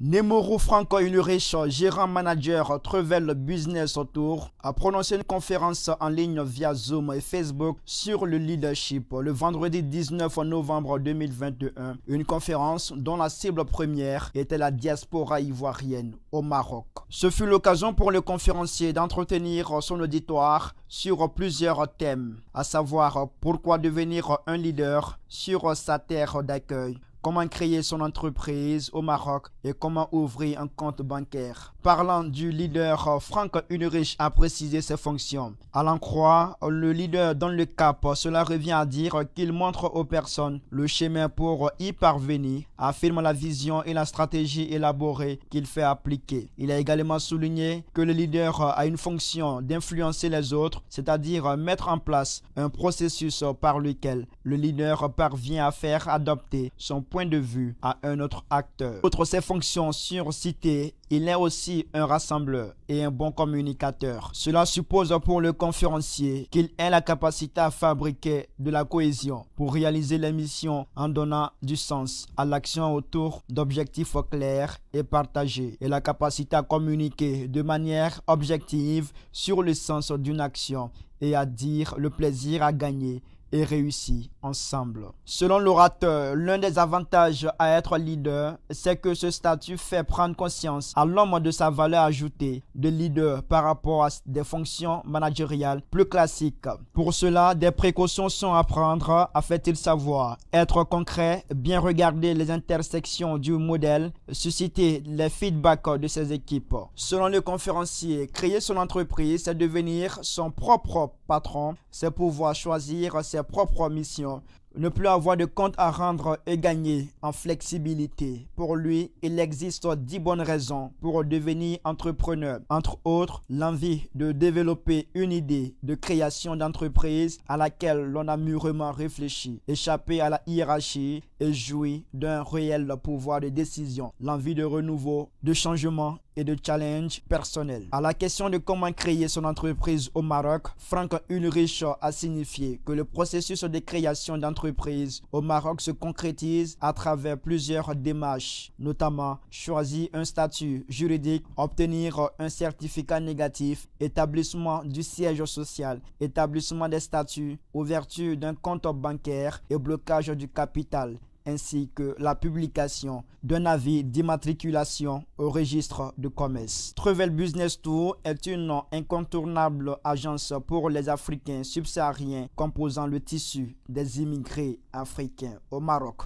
Nemoro Frank Ulrich, gérant manager Trevel Business Tour, a prononcé une conférence en ligne via Zoom et Facebook sur le leadership le vendredi 19 novembre 2021. Une conférence dont la cible première était la diaspora ivoirienne au Maroc. Ce fut l'occasion pour le conférencier d'entretenir son auditoire sur plusieurs thèmes, à savoir pourquoi devenir un leader sur sa terre d'accueil, comment créer son entreprise au Maroc et comment ouvrir un compte bancaire. Parlant du leader, Frank Ulrich a précisé ses fonctions. À l'en croire, le leader donne le cap. Cela revient à dire qu'il montre aux personnes le chemin pour y parvenir, affirme la vision et la stratégie élaborée qu'il fait appliquer. Il a également souligné que le leader a une fonction d'influencer les autres, c'est-à-dire mettre en place un processus par lequel le leader parvient à faire adopter son point de vue à un autre acteur. Outre ses fonctions surcitées, il est aussi un rassembleur et un bon communicateur. Cela suppose pour le conférencier qu'il ait la capacité à fabriquer de la cohésion pour réaliser les missions en donnant du sens à l'action autour d'objectifs clairs et partagés, et la capacité à communiquer de manière objective sur le sens d'une action et à dire le plaisir à gagner et réussir ensemble. Selon l'orateur, l'un des avantages à être leader, c'est que ce statut fait prendre conscience à l'homme de sa valeur ajoutée de leader par rapport à des fonctions managériales plus classiques. Pour cela, des précautions sont à prendre, a fait-il savoir. Être concret, bien regarder les intersections du modèle, susciter les feedbacks de ses équipes. Selon le conférencier, créer son entreprise, c'est devenir son propre patron, c'est pouvoir choisir ses propres missions, ne plus avoir de compte à rendre et gagner en flexibilité. Pour lui, il existe 10 bonnes raisons pour devenir entrepreneur. Entre autres, l'envie de développer une idée de création d'entreprise à laquelle l'on a mûrement réfléchi, échapper à la hiérarchie et jouir d'un réel pouvoir de décision, l'envie de renouveau, de changement et de challenge personnel. À la question de comment créer son entreprise au Maroc, Frank Ulrich a signifié que le processus de création d'entreprise au Maroc se concrétise à travers plusieurs démarches, notamment choisir un statut juridique, obtenir un certificat négatif, établissement du siège social, établissement des statuts, ouverture d'un compte bancaire et blocage du capital, ainsi que la publication d'un avis d'immatriculation au registre de commerce. Trevel Business Tour est une incontournable agence pour les Africains subsahariens composant le tissu des immigrés africains au Maroc.